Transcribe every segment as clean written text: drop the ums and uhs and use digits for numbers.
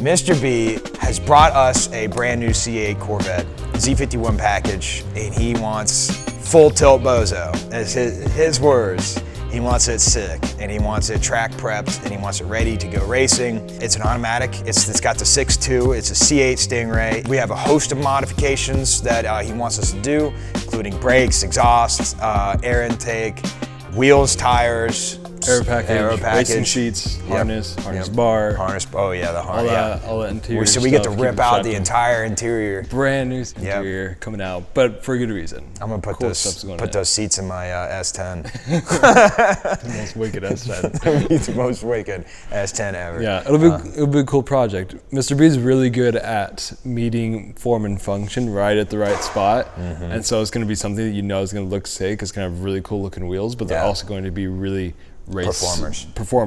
Mr. B has brought us a brand new C8 Corvette Z51 package, and he wants full tilt bozo. As his words, he wants it sick, and he wants it track prepped, and he wants it ready to go racing. It's an automatic. It's got the 6.2. It's a C8 Stingray. We have a host of modifications that he wants us to do, including brakes, exhaust, air intake, wheels, tires, aero package, racing sheets, harness, bar. Oh yeah, the harness. All that interior So we get to rip out the entire interior. Brand new interior coming out, but for a good reason. I'm gonna put those seats in my S10. The most wicked S10. It's the most wicked S10 ever. Yeah, it'll be a cool project. Mr. B is really good at meeting form and function right at the right spot, and so it's gonna be something that you know is gonna look sick. It's gonna have really cool looking wheels, but they're also going to be really performers.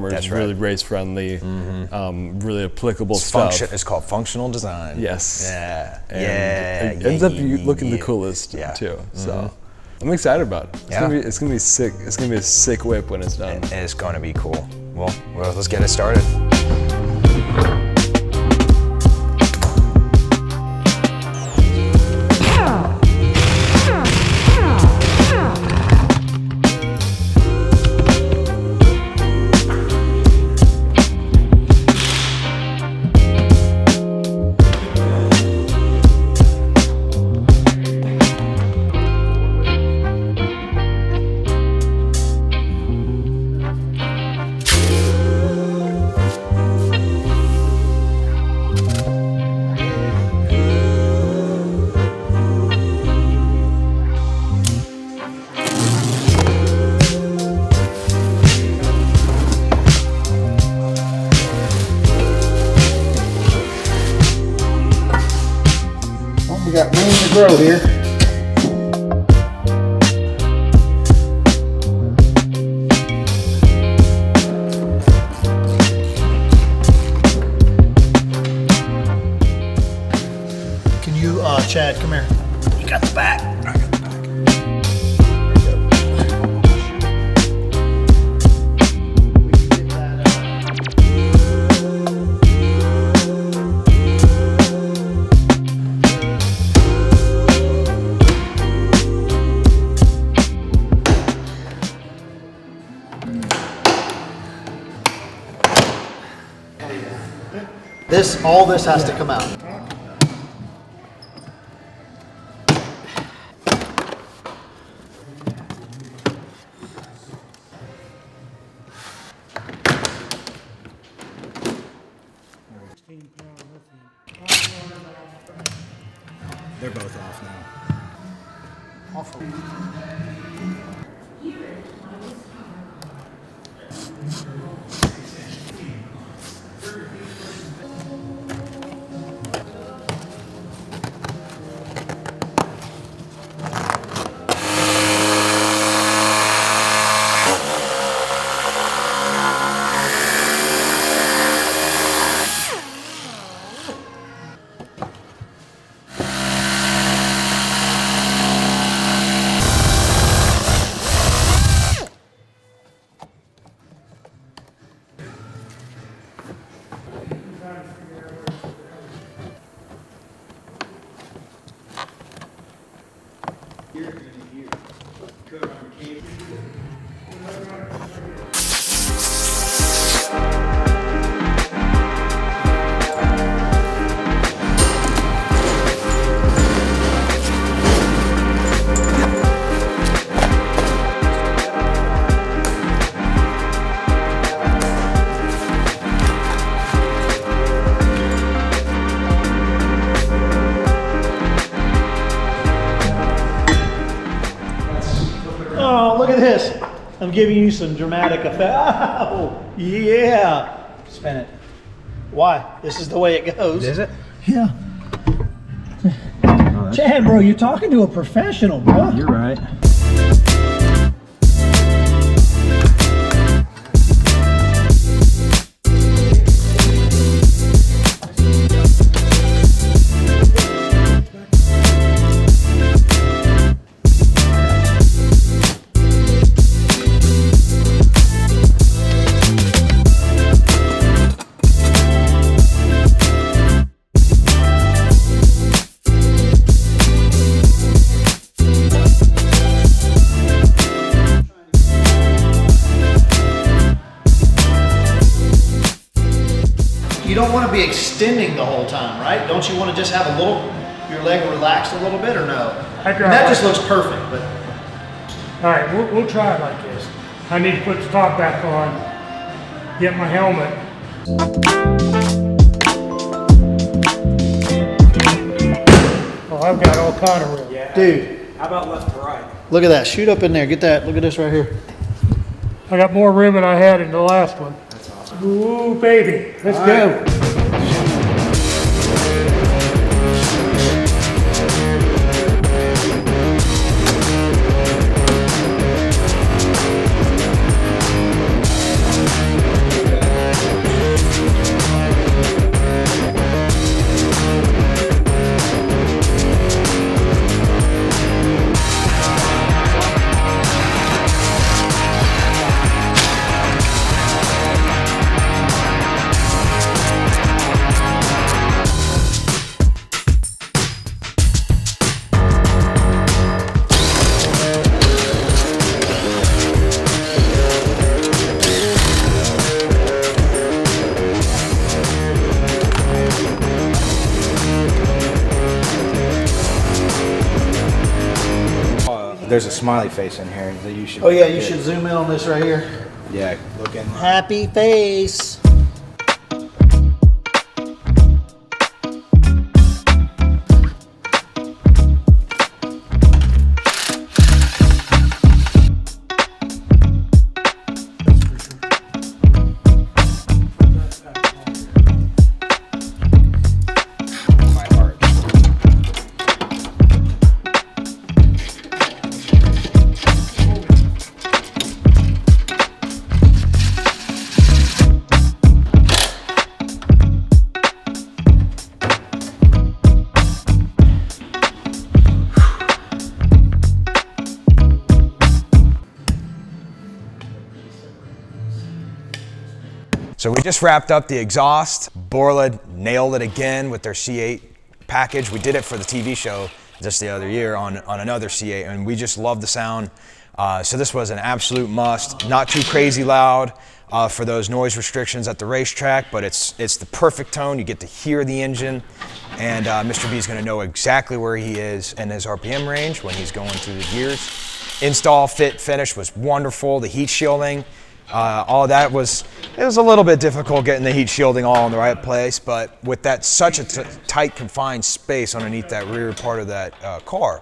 That's really race friendly, really applicable stuff. It's called functional design. Yes. Yeah. And it ends up looking the coolest too. So I'm excited about it. It's gonna be sick. It's gonna be a sick whip when it's done. It's gonna be cool. Well, let's get it started. We got room to grow here. Can you, Chad, come here. You got the back. I got the back. All this has to come out. They're both off now. Awful. Oh, look at this. I'm giving you some dramatic effect. Oh, yeah. Spin it. Why? This is the way it goes. Is it? Yeah. Chad, bro, you're talking to a professional, bro. You're right. don't want to be extending the whole time, right? Don't you want to just have a little, your leg relaxed a little bit, or no? I And that just looks perfect, but All right, we'll try it like this. I need to put the top back on, get my helmet. Oh, I've got all kind of room. Yeah. dude, How about left to right? look at that. Shoot up in there. Get that. Look at this right here. I got more room than I had in the last one. That's awesome. Ooh, baby, let's go. There's a smiley face in here that you should. Oh yeah, you should zoom in on this right here. Yeah, looking. Happy face. My heart. So we just wrapped up the exhaust. Borla nailed it again with their C8 package. We did it for the TV show just the other year on another C8, and we just love the sound. So this was an absolute must. Not too crazy loud for those noise restrictions at the racetrack, but it's the perfect tone. You get to hear the engine, and Mr. B is going to know exactly where he is in his RPM range when he's going through the gears. Install, fit, finish was wonderful. The heat shielding. All that was, it was a little bit difficult getting the heat shielding all in the right place, but with that such a tight confined space underneath that rear part of that car,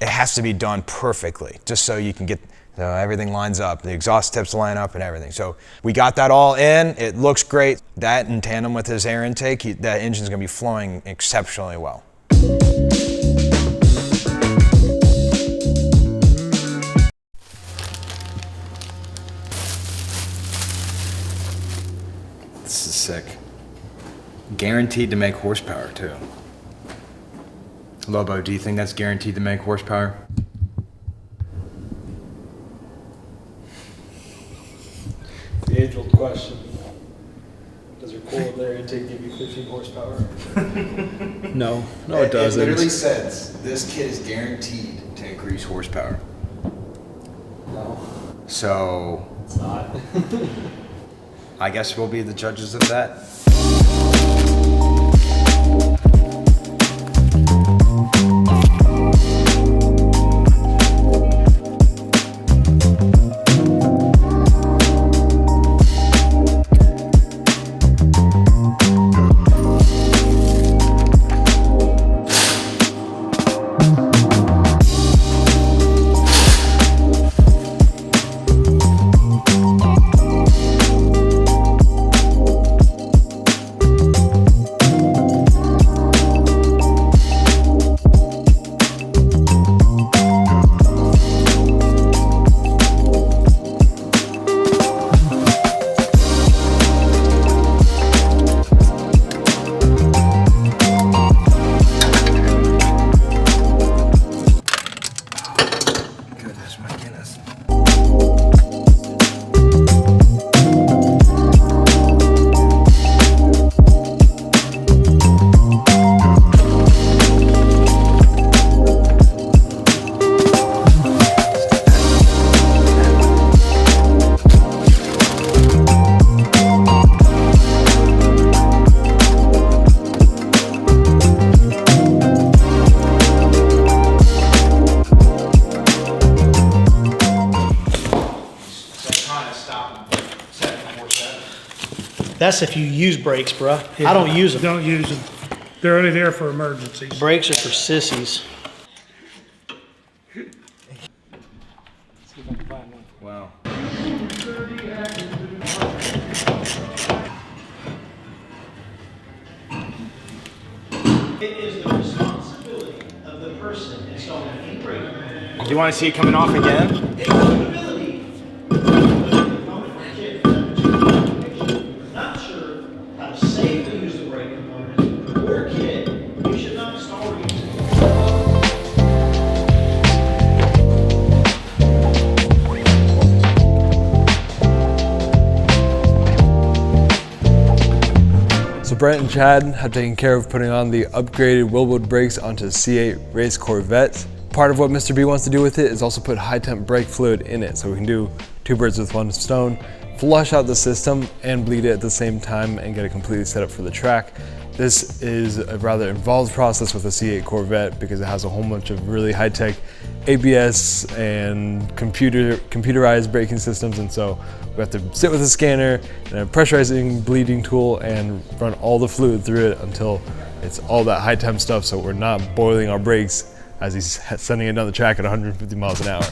it has to be done perfectly just so you can get everything lines up, the exhaust tips line up and everything. So we got that all in. It looks great. That in tandem with his air intake, that engine's gonna be flowing exceptionally well. This is sick. Guaranteed to make horsepower too. Lobo, do you think that's guaranteed to make horsepower? The age-old question. Does your cold air intake give you 15 horsepower? No, it doesn't. It literally says this kit is guaranteed to increase horsepower. No, So it's not. I guess we'll be the judges of that. trying to stop them 747. That's if you use brakes, bruh. I don't use them. Don't use them. They're only there for emergencies. Brakes are for sissies. Wow. It is the responsibility of the person installing any brake. Do you want to see it coming off again? Accountability. Not sure how to safely use the brake component or kit, you should not install or use it. So Brent and Chad have taken care of putting on the upgraded wheelboard brakes onto the C8 Race Corvette. Part of what Mr. B wants to do with it is also put high temp brake fluid in it, so we can do two birds with one stone, flush out the system and bleed it at the same time and get it completely set up for the track. This is a rather involved process with the C8 Corvette because it has a whole bunch of really high-tech ABS and computerized braking systems, and so we have to sit with a scanner and a pressurizing bleeding tool and run all the fluid through it until it's all that high temp stuff, so we're not boiling our brakes as he's sending it down the track at 150 miles an hour.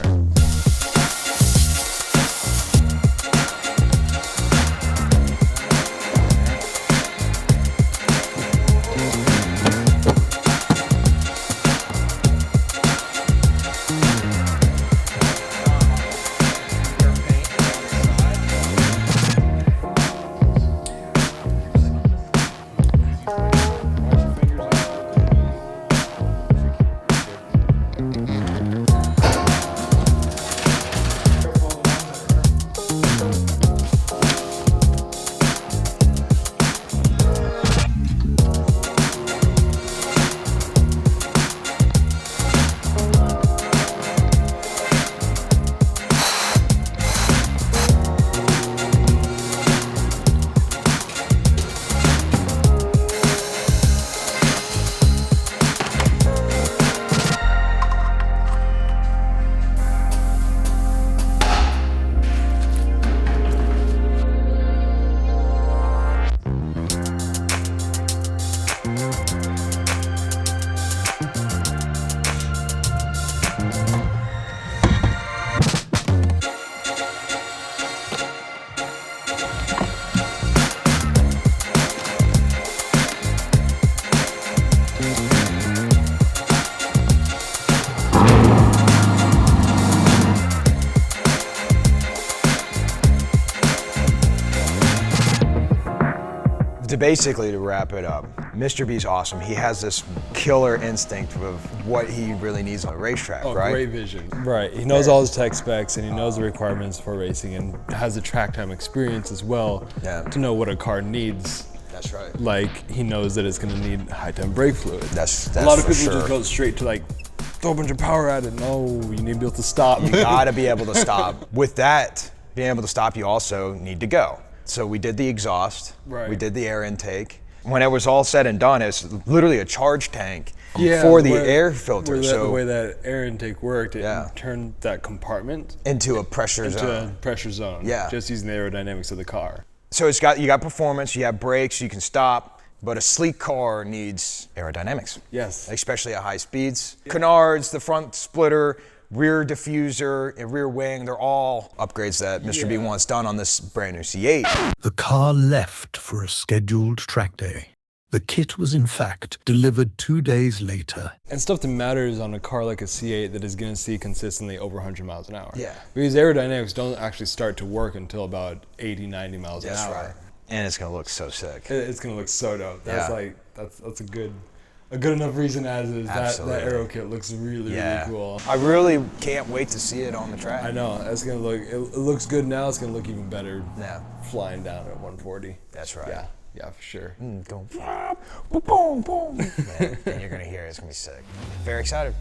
Basically, to wrap it up, Mr. B's awesome. He has this killer instinct of what he really needs on a racetrack, right? Great vision. Right, he knows all his tech specs and he knows the requirements for racing and has the track time experience as well to know what a car needs. That's right. Like, he knows that it's gonna need high temp brake fluid. That's a lot of for people sure. just go straight to like, throw a bunch of power at it. No, you need to be able to stop. You gotta be able to stop. With that, being able to stop, you also need to go. So we did the exhaust, we did the air intake. When it was all said and done, it's literally a charge tank for the air filter. The way that air intake worked, it Yeah. turned that compartment into a pressure into zone. a pressure zone. Yeah. Just using the aerodynamics of the car. So you got performance, you have brakes, you can stop, but a sleek car needs aerodynamics. Yes. Especially at high speeds. Canards, the front splitter, rear diffuser, and rear wing, they're all upgrades that Mr. B wants done on this brand new C8. The car left for a scheduled track day. The kit was in fact delivered 2 days later. And stuff that matters on a car like a C8 that is going to see consistently over 100 miles an hour. Yeah. Because aerodynamics don't actually start to work until about 80, 90 miles an hour. That's right. And it's gonna look so sick. It's going to look so dope. That's that's a good enough reason as is. That aero kit looks really cool. I really can't wait to see it on the track. I know, it's going to look, it looks good now, it's going to look even better flying down at 140. That's right. Yeah, for sure. Going boom, boom, boom. Man, and you're gonna hear it, it's gonna be sick. Very excited.